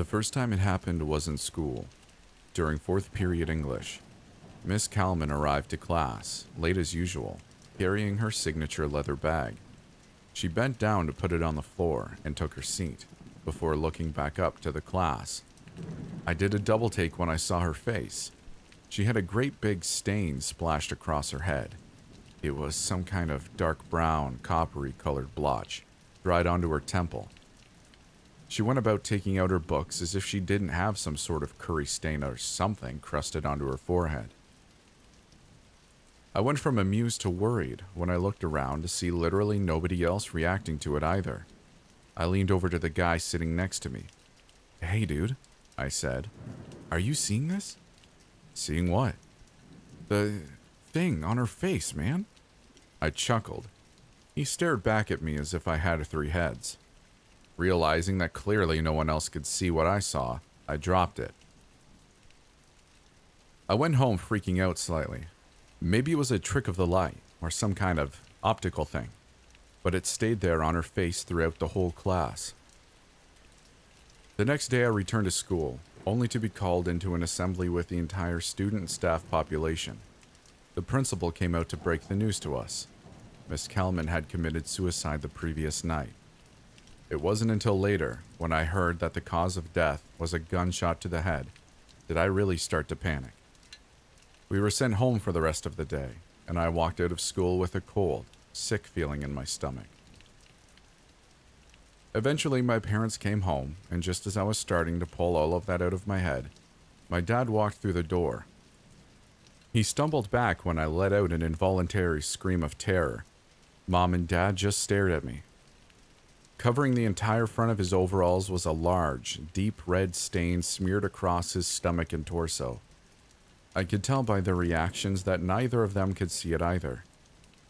The first time it happened was in school, during fourth period English. Miss Kalman arrived to class, late as usual, carrying her signature leather bag. She bent down to put it on the floor and took her seat, before looking back up to the class. I did a double take when I saw her face. She had a great big stain splashed across her head. It was some kind of dark brown, coppery colored blotch, dried onto her temple. She went about taking out her books as if she didn't have some sort of curry stain or something crusted onto her forehead. I went from amused to worried when I looked around to see literally nobody else reacting to it either. I leaned over to the guy sitting next to me. "Hey dude," I said. "Are you seeing this?" "Seeing what?" "The thing on her face, man." I chuckled. He stared back at me as if I had 3 heads. Realizing that clearly no one else could see what I saw, I dropped it. I went home freaking out slightly. Maybe it was a trick of the light, or some kind of optical thing, but it stayed there on her face throughout the whole class. The next day I returned to school, only to be called into an assembly with the entire student and staff population. The principal came out to break the news to us. Miss Kalman had committed suicide the previous night. It wasn't until later, when I heard that the cause of death was a gunshot to the head, did I really start to panic. We were sent home for the rest of the day, and I walked out of school with a cold, sick feeling in my stomach. Eventually, my parents came home, and just as I was starting to pull all of that out of my head, my dad walked through the door. He stumbled back when I let out an involuntary scream of terror. Mom and Dad just stared at me. Covering the entire front of his overalls was a large, deep red stain smeared across his stomach and torso. I could tell by their reactions that neither of them could see it either.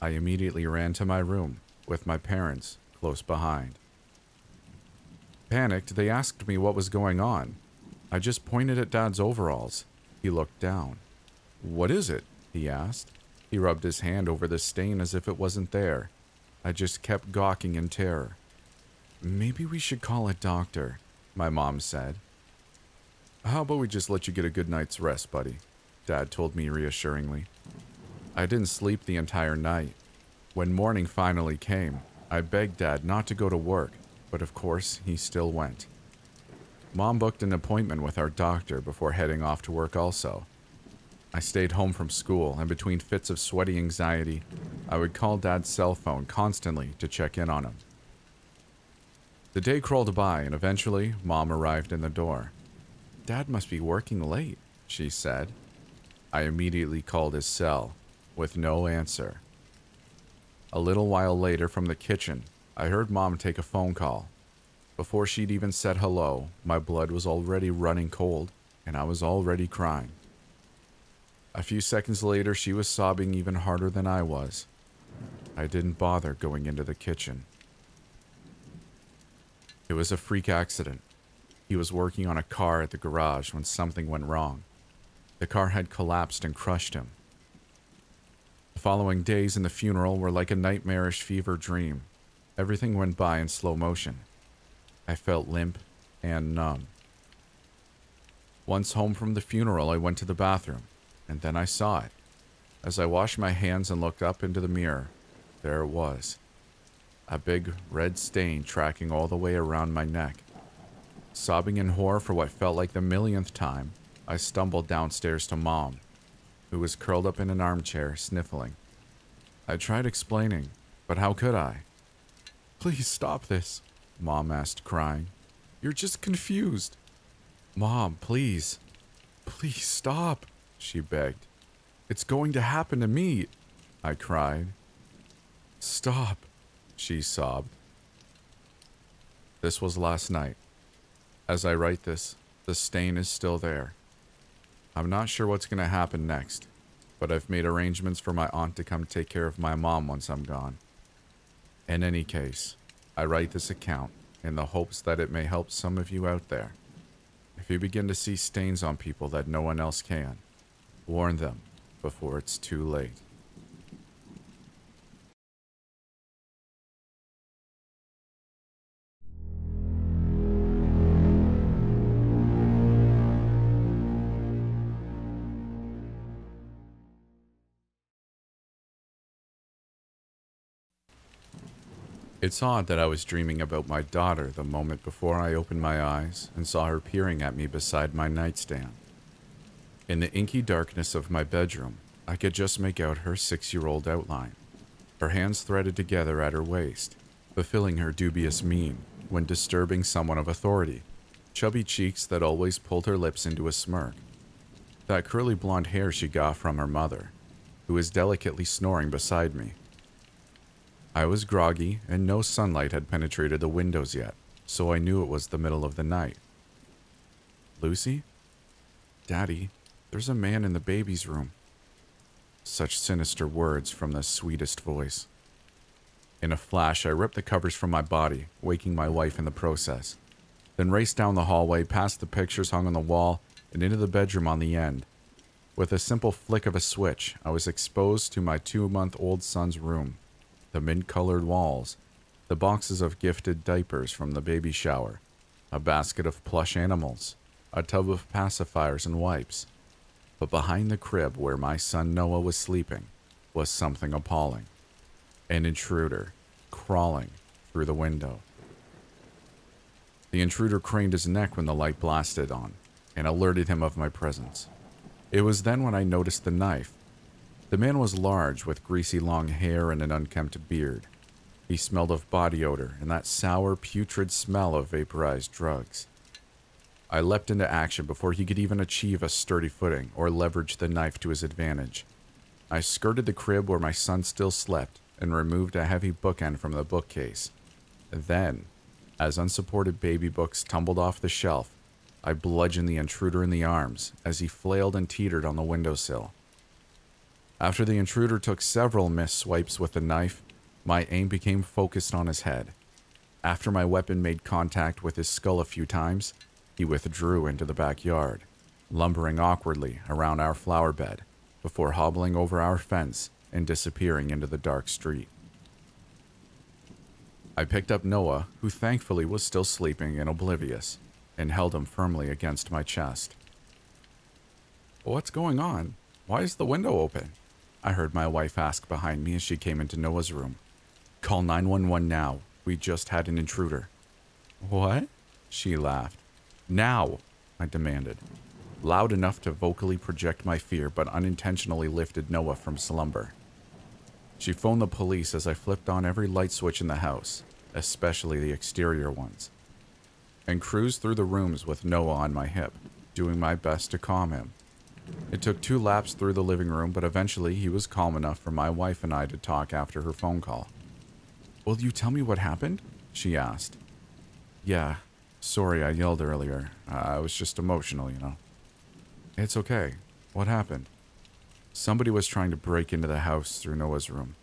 I immediately ran to my room, with my parents close behind. Panicked, they asked me what was going on. I just pointed at Dad's overalls. He looked down. "What is it?" he asked. He rubbed his hand over the stain as if it wasn't there. I just kept gawking in terror. "Maybe we should call a doctor," my mom said. "How about we just let you get a good night's rest, buddy?" Dad told me reassuringly. I didn't sleep the entire night. When morning finally came, I begged Dad not to go to work, but of course, he still went. Mom booked an appointment with our doctor before heading off to work also. I stayed home from school, and between fits of sweaty anxiety, I would call Dad's cell phone constantly to check in on him. The day crawled by, and eventually, Mom arrived in the door. "Dad must be working late," she said. I immediately called his cell, with no answer. A little while later, from the kitchen, I heard Mom take a phone call. Before she'd even said hello, my blood was already running cold, and I was already crying. A few seconds later, she was sobbing even harder than I was. I didn't bother going into the kitchen. It was a freak accident. He was working on a car at the garage when something went wrong. The car had collapsed and crushed him. The following days and the funeral were like a nightmarish fever dream. Everything went by in slow motion. I felt limp and numb. Once home from the funeral, I went to the bathroom, and then I saw it. As I washed my hands and looked up into the mirror, there it was. A big red stain tracking all the way around my neck. Sobbing in horror for what felt like the millionth time, I stumbled downstairs to Mom, who was curled up in an armchair, sniffling. I tried explaining, but how could I? "Please stop this," Mom asked, crying. "You're just confused." "Mom, please. Please stop," she begged. "It's going to happen to me," I cried. "Stop," she sobbed. This was last night. As I write this, the stain is still there. I'm not sure what's going to happen next, but I've made arrangements for my aunt to come take care of my mom once I'm gone. In any case, I write this account in the hopes that it may help some of you out there. If you begin to see stains on people that no one else can, warn them before it's too late. It's odd that I was dreaming about my daughter the moment before I opened my eyes and saw her peering at me beside my nightstand. In the inky darkness of my bedroom, I could just make out her 6-year-old outline, her hands threaded together at her waist, fulfilling her dubious mien when disturbing someone of authority, chubby cheeks that always pulled her lips into a smirk, that curly blonde hair she got from her mother, who was delicately snoring beside me. I was groggy, and no sunlight had penetrated the windows yet, so I knew it was the middle of the night. "Lucy? Daddy, there's a man in the baby's room." Such sinister words from the sweetest voice. In a flash, I ripped the covers from my body, waking my wife in the process, then raced down the hallway, past the pictures hung on the wall, and into the bedroom on the end. With a simple flick of a switch, I was exposed to my 2-month-old son's room. The mint-colored walls, the boxes of gifted diapers from the baby shower, a basket of plush animals, a tub of pacifiers and wipes. But behind the crib where my son Noah was sleeping was something appalling. An intruder, crawling through the window. The intruder craned his neck when the light blasted on, and alerted him of my presence. It was then when I noticed the knife. The man was large, with greasy long hair and an unkempt beard. He smelled of body odor and that sour, putrid smell of vaporized drugs. I leapt into action before he could even achieve a sturdy footing or leverage the knife to his advantage. I skirted the crib where my son still slept and removed a heavy bookend from the bookcase. Then, as unsupported baby books tumbled off the shelf, I bludgeoned the intruder in the arms as he flailed and teetered on the windowsill. After the intruder took several missed swipes with the knife, my aim became focused on his head. After my weapon made contact with his skull a few times, he withdrew into the backyard, lumbering awkwardly around our flower bed, before hobbling over our fence and disappearing into the dark street. I picked up Noah, who thankfully was still sleeping and oblivious, and held him firmly against my chest. "What's going on? Why is the window open?" I heard my wife ask behind me as she came into Noah's room. "Call 911 now. We just had an intruder." "What?" She laughed. "Now," I demanded, loud enough to vocally project my fear, but unintentionally lifted Noah from slumber. She phoned the police as I flipped on every light switch in the house, especially the exterior ones, and cruised through the rooms with Noah on my hip, doing my best to calm him. It took 2 laps through the living room, but eventually he was calm enough for my wife and I to talk after her phone call. "Will you tell me what happened?" she asked. "Yeah, sorry I yelled earlier. I was just emotional, you know." "It's okay. What happened?" "Somebody was trying to break into the house through Noah's room.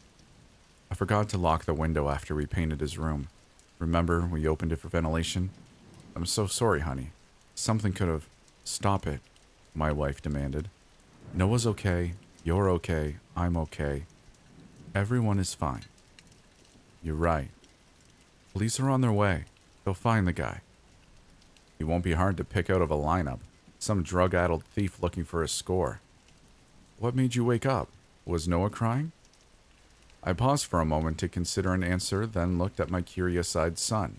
I forgot to lock the window after we painted his room. Remember, we opened it for ventilation? I'm so sorry, honey. Something could have..." "Stop it," my wife demanded. "Noah's okay. You're okay. I'm okay. Everyone is fine." "You're right. Police are on their way. They'll find the guy. He won't be hard to pick out of a lineup. Some drug-addled thief looking for a score." "What made you wake up? Was Noah crying?" I paused for a moment to consider an answer, then looked at my curious-eyed son.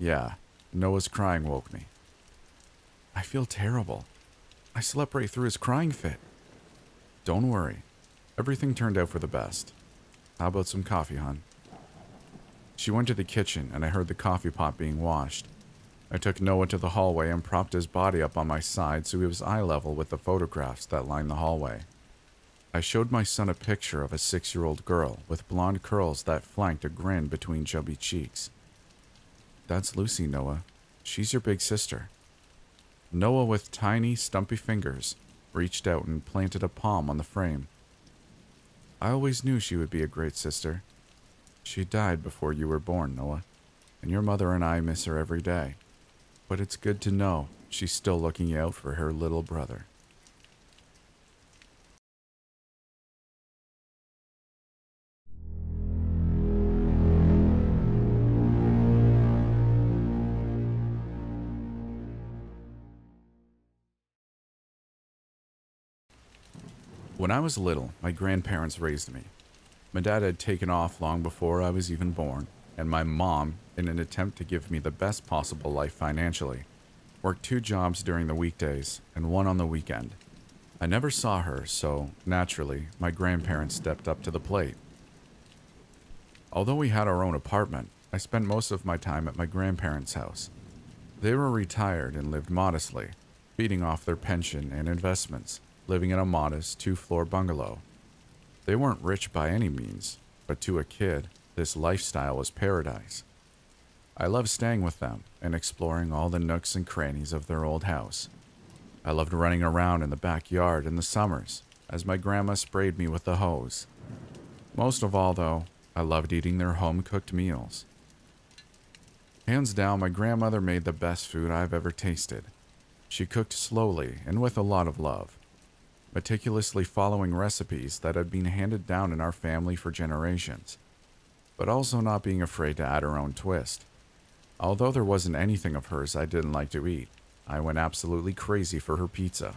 "Yeah, Noah's crying woke me." "I feel terrible. I slept right through his crying fit." "Don't worry. Everything turned out for the best. How about some coffee, hon?" She went to the kitchen, and I heard the coffee pot being washed. I took Noah to the hallway and propped his body up on my side so he was eye level with the photographs that lined the hallway. I showed my son a picture of a 6-year-old girl with blonde curls that flanked a grin between chubby cheeks. "That's Lucy, Noah. She's your big sister." Noah, with tiny, stumpy fingers, reached out and planted a palm on the frame. "I always knew she would be a great sister. She died before you were born, Noah, and your mother and I miss her every day. But it's good to know she's still looking out for her little brother." When I was little, my grandparents raised me. My dad had taken off long before I was even born, and my mom, in an attempt to give me the best possible life financially, worked 2 jobs during the weekdays and 1 on the weekend. I never saw her, so naturally, my grandparents stepped up to the plate. Although we had our own apartment, I spent most of my time at my grandparents' house. They were retired and lived modestly, feeding off their pension and investments, living in a modest 2-floor bungalow. They weren't rich by any means, but to a kid, this lifestyle was paradise. I loved staying with them and exploring all the nooks and crannies of their old house. I loved running around in the backyard in the summers as my grandma sprayed me with the hose. Most of all, though, I loved eating their home-cooked meals. Hands down, my grandmother made the best food I've ever tasted. She cooked slowly and with a lot of love, meticulously following recipes that had been handed down in our family for generations, but also not being afraid to add her own twist. Although there wasn't anything of hers I didn't like to eat, I went absolutely crazy for her pizza.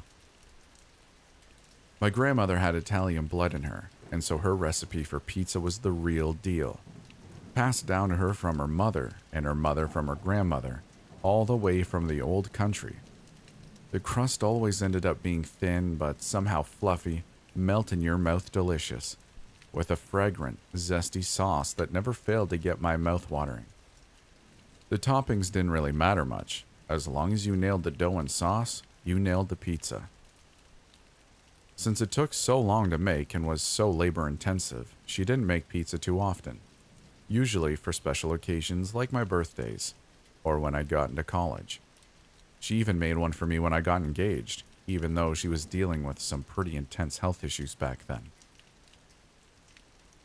My grandmother had Italian blood in her, and so her recipe for pizza was the real deal. Passed down to her from her mother, and her mother from her grandmother, all the way from the old country. The crust always ended up being thin, but somehow fluffy, melt-in-your-mouth delicious, with a fragrant, zesty sauce that never failed to get my mouth watering. The toppings didn't really matter much. As long as you nailed the dough and sauce, you nailed the pizza. Since it took so long to make and was so labor-intensive, she didn't make pizza too often. Usually for special occasions like my birthdays, or when I got into college. She even made one for me when I got engaged, even though she was dealing with some pretty intense health issues back then.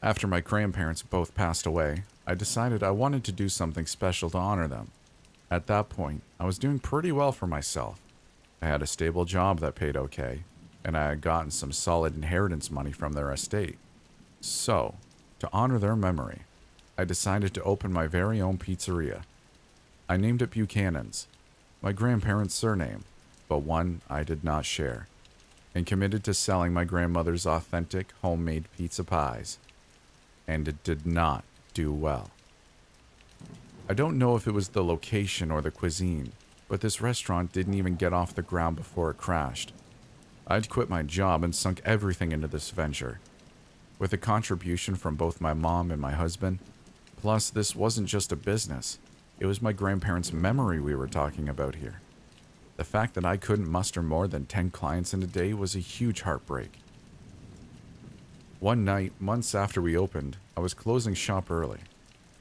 After my grandparents both passed away, I decided I wanted to do something special to honor them. At that point, I was doing pretty well for myself. I had a stable job that paid okay, and I had gotten some solid inheritance money from their estate. So, to honor their memory, I decided to open my very own pizzeria. I named it Buchanan's, my grandparents' surname, but one I did not share, and committed to selling my grandmother's authentic homemade pizza pies. And it did not do well. I don't know if it was the location or the cuisine, but this restaurant didn't even get off the ground before it crashed. I'd quit my job and sunk everything into this venture. With a contribution from both my mom and my husband, plus this wasn't just a business, it was my grandparents' memory we were talking about here. The fact that I couldn't muster more than 10 clients in a day was a huge heartbreak. One night, months after we opened, I was closing shop early.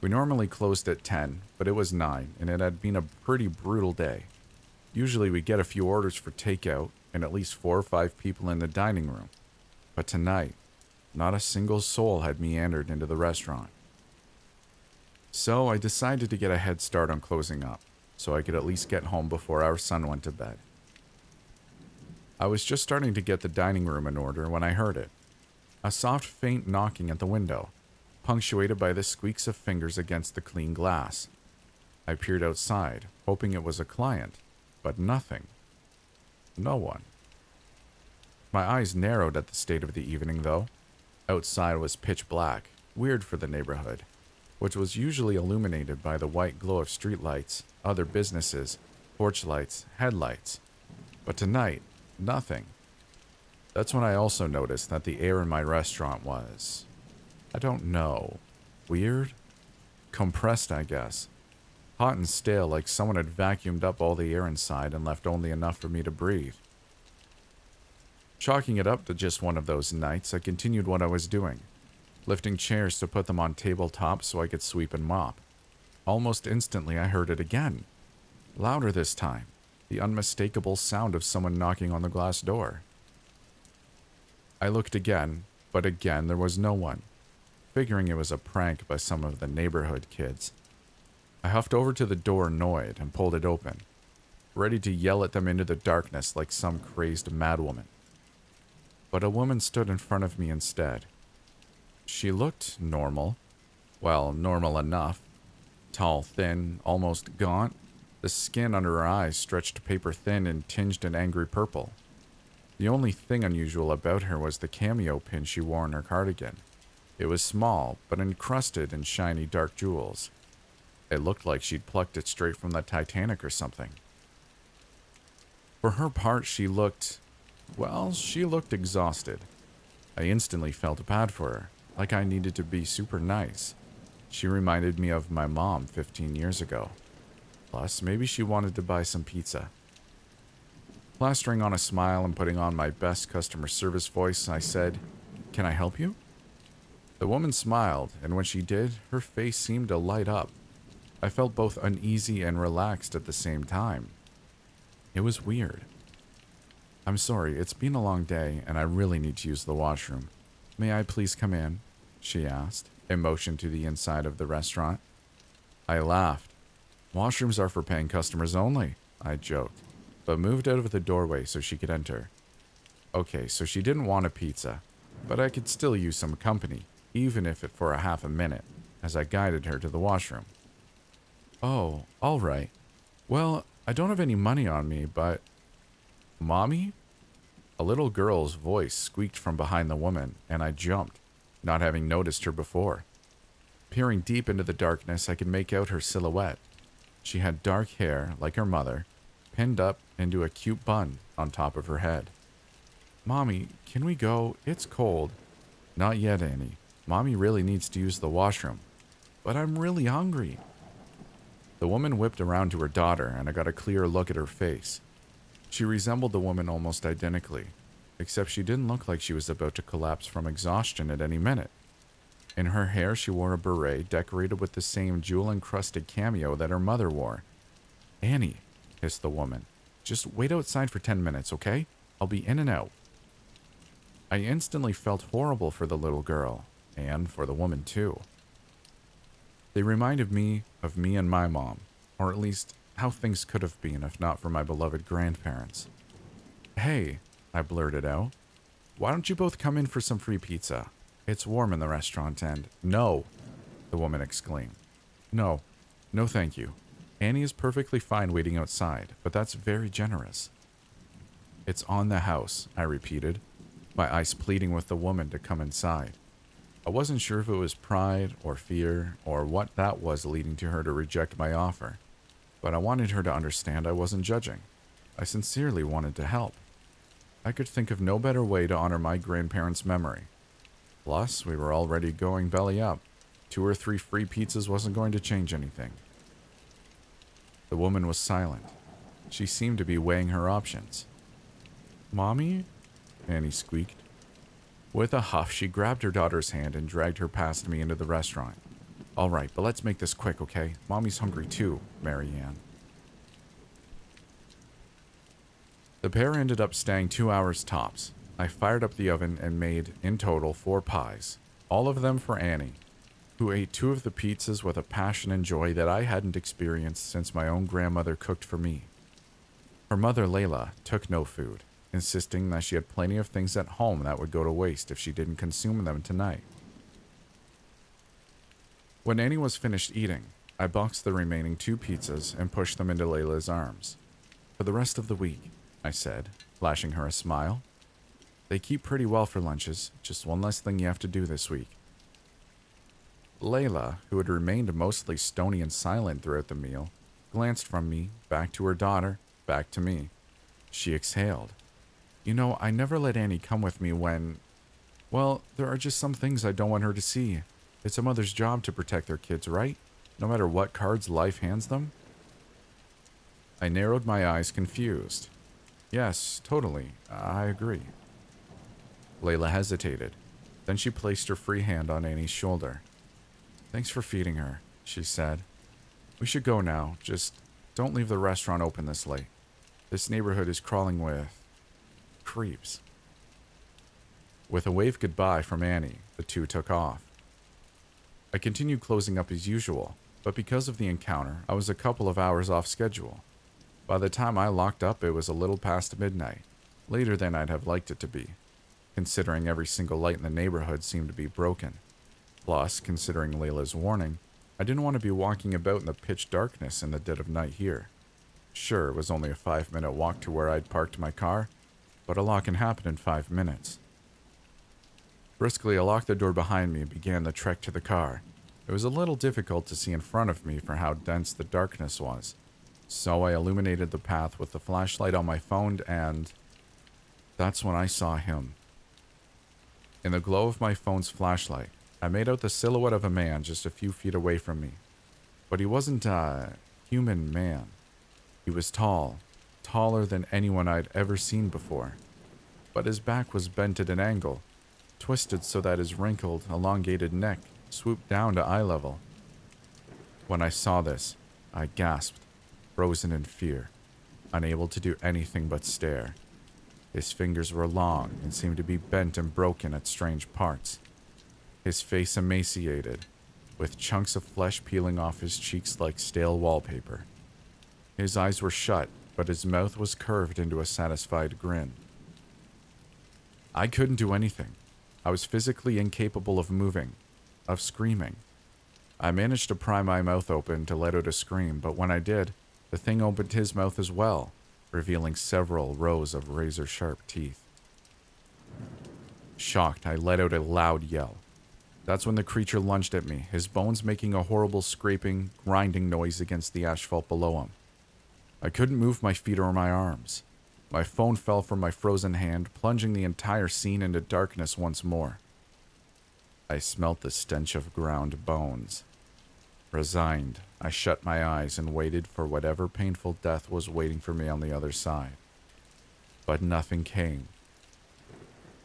We normally closed at 10, but it was 9, and it had been a pretty brutal day. Usually we get a few orders for takeout, and at least 4 or 5 people in the dining room. But tonight, not a single soul had meandered into the restaurant. So I decided to get a head start on closing up, so I could at least get home before our son went to bed. I was just starting to get the dining room in order when I heard it. A soft, faint knocking at the window, punctuated by the squeaks of fingers against the clean glass. I peered outside, hoping it was a client, but nothing. No one. My eyes narrowed at the state of the evening, though. Outside was pitch black, weird for the neighborhood, which was usually illuminated by the white glow of streetlights, other businesses, porch lights, headlights. But tonight, nothing. That's when I also noticed that the air in my restaurant was, I don't know, weird? Compressed, I guess. Hot and stale, like someone had vacuumed up all the air inside and left only enough for me to breathe. Chalking it up to just one of those nights, I continued what I was doing, lifting chairs to put them on tabletops so I could sweep and mop. Almost instantly, I heard it again. Louder this time, the unmistakable sound of someone knocking on the glass door. I looked again, but again there was no one, figuring it was a prank by some of the neighborhood kids. I huffed over to the door annoyed and pulled it open, ready to yell at them into the darkness like some crazed madwoman. But a woman stood in front of me instead. She looked normal. Well, normal enough. Tall, thin, almost gaunt. The skin under her eyes stretched paper thin and tinged an angry purple. The only thing unusual about her was the cameo pin she wore in her cardigan. It was small, but encrusted in shiny dark jewels, It looked like she'd plucked it straight from the Titanic or something. For her part, she looked exhausted. I instantly felt bad for her, like I needed to be super nice. She reminded me of my mom 15 years ago. Plus, maybe she wanted to buy some pizza. Plastering on a smile and putting on my best customer service voice, I said, "Can I help you?" The woman smiled, and when she did, her face seemed to light up. I felt both uneasy and relaxed at the same time. It was weird. "I'm sorry, it's been a long day, and I really need to use the washroom. May I please come in?" she asked, and motioned to the inside of the restaurant. I laughed. "Washrooms are for paying customers only," I joked, but moved out of the doorway so she could enter. Okay, so she didn't want a pizza, but I could still use some company, even if it for a half a minute, as I guided her to the washroom. "Oh, all right. Well, I don't have any money on me, but..." "Mommy?" A little girl's voice squeaked from behind the woman, and I jumped, not having noticed her before. Peering deep into the darkness, I could make out her silhouette. She had dark hair, like her mother, pinned up into a cute bun on top of her head. "Mommy, can we go? It's cold." "Not yet, Annie. Mommy really needs to use the washroom." "But I'm really hungry." The woman whipped around to her daughter, and I got a clear look at her face. She resembled the woman almost identically, except she didn't look like she was about to collapse from exhaustion at any minute. In her hair, she wore a beret decorated with the same jewel-encrusted cameo that her mother wore. "Annie," hissed the woman, "just wait outside for 10 minutes, okay? I'll be in and out." I instantly felt horrible for the little girl, and for the woman too. They reminded me of me and my mom, or at least how things could have been if not for my beloved grandparents. "Hey," I blurted out, "why don't you both come in for some free pizza? It's warm in the restaurant and..." "No," the woman exclaimed. No, thank you. Annie is perfectly fine waiting outside, but that's very generous." "It's on the house," I repeated, my eyes pleading with the woman to come inside. I wasn't sure if it was pride or fear or what that was leading to her to reject my offer, but I wanted her to understand I wasn't judging. I sincerely wanted to help. I could think of no better way to honor my grandparents' memory. Plus, we were already going belly up. 2 or 3 free pizzas wasn't going to change anything. The woman was silent. She seemed to be weighing her options. "Mommy?" Annie squeaked. With a huff, she grabbed her daughter's hand and dragged her past me into the restaurant. "All right, but let's make this quick, okay? Mommy's hungry too, Mary Ann." The pair ended up staying 2 hours tops. I fired up the oven and made, in total, 4 pies, all of them for Annie, who ate 2 of the pizzas with a passion and joy that I hadn't experienced since my own grandmother cooked for me. Her mother, Layla, took no food, insisting that she had plenty of things at home that would go to waste if she didn't consume them tonight. When Annie was finished eating, I boxed the remaining 2 pizzas and pushed them into Layla's arms. "For the rest of the week," I said, flashing her a smile. "They keep pretty well for lunches, just one less thing you have to do this week." Layla, who had remained mostly stony and silent throughout the meal, glanced from me, back to her daughter, back to me. She exhaled. "You know, I never let Annie come with me when... Well, there are just some things I don't want her to see. It's a mother's job to protect their kids, right? No matter what cards life hands them." I narrowed my eyes, confused. "Yes, totally. I agree." Layla hesitated. Then she placed her free hand on Annie's shoulder. "Thanks for feeding her," she said. "We should go now. Just don't leave the restaurant open this late. This neighborhood is crawling with... creeps." With a wave goodbye from Annie, the 2 took off. I continued closing up as usual, but because of the encounter, I was a couple of hours off schedule. By the time I locked up, it was a little past midnight, later than I'd have liked it to be, considering every single light in the neighborhood seemed to be broken. Plus, considering Layla's warning, I didn't want to be walking about in the pitch darkness in the dead of night here. Sure, it was only a 5-minute walk to where I'd parked my car, but a lot can happen in 5 minutes. Briskly, I locked the door behind me and began the trek to the car. It was a little difficult to see in front of me for how dense the darkness was, so I illuminated the path with the flashlight on my phone, and that's when I saw him. In the glow of my phone's flashlight, I made out the silhouette of a man just a few feet away from me. But he wasn't a human man. He was tall, taller than anyone I'd ever seen before. But his back was bent at an angle, twisted so that his wrinkled, elongated neck swooped down to eye level. When I saw this, I gasped, frozen in fear, unable to do anything but stare. His fingers were long and seemed to be bent and broken at strange parts. His face emaciated, with chunks of flesh peeling off his cheeks like stale wallpaper. His eyes were shut, but his mouth was curved into a satisfied grin. I couldn't do anything. I was physically incapable of moving, of screaming. I managed to pry my mouth open to let out a scream, but when I did, the thing opened his mouth as well, revealing several rows of razor-sharp teeth. Shocked, I let out a loud yell. That's when the creature lunged at me, his bones making a horrible scraping, grinding noise against the asphalt below him. I couldn't move my feet or my arms. My phone fell from my frozen hand, plunging the entire scene into darkness once more. I smelt the stench of ground bones. Resigned, I shut my eyes and waited for whatever painful death was waiting for me on the other side. But nothing came.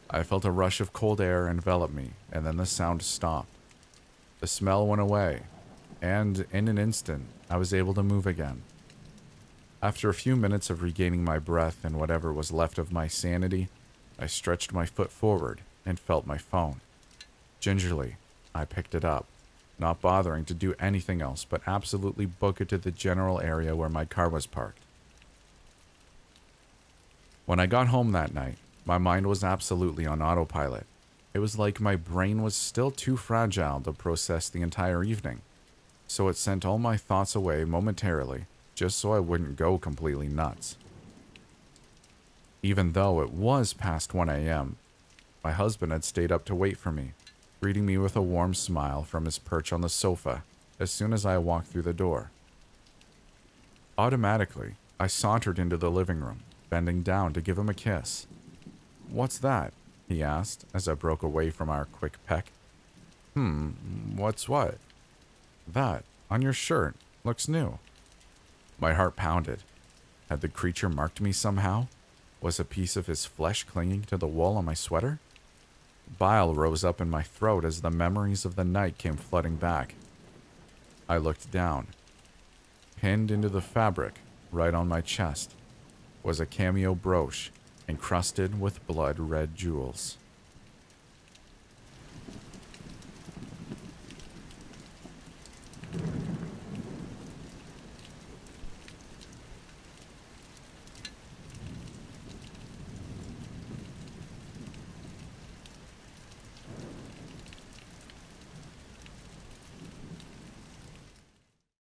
I felt a rush of cold air envelop me, and then the sound stopped. The smell went away, and in an instant, I was able to move again. After a few minutes of regaining my breath and whatever was left of my sanity, I stretched my foot forward and felt my phone. Gingerly, I picked it up, not bothering to do anything else but absolutely book it to the general area where my car was parked. When I got home that night, my mind was absolutely on autopilot. It was like my brain was still too fragile to process the entire evening, so it sent all my thoughts away momentarily, just so I wouldn't go completely nuts. Even though it was past 1 a.m., my husband had stayed up to wait for me, greeting me with a warm smile from his perch on the sofa as soon as I walked through the door. Automatically, I sauntered into the living room, bending down to give him a kiss. "What's that?" he asked as I broke away from our quick peck. What's what?" "That, on your shirt, looks new." My heart pounded. Had the creature marked me somehow? Was a piece of his flesh clinging to the wool on my sweater? Bile rose up in my throat as the memories of the night came flooding back. I looked down. Pinned into the fabric, right on my chest, was a cameo brooch encrusted with blood-red jewels.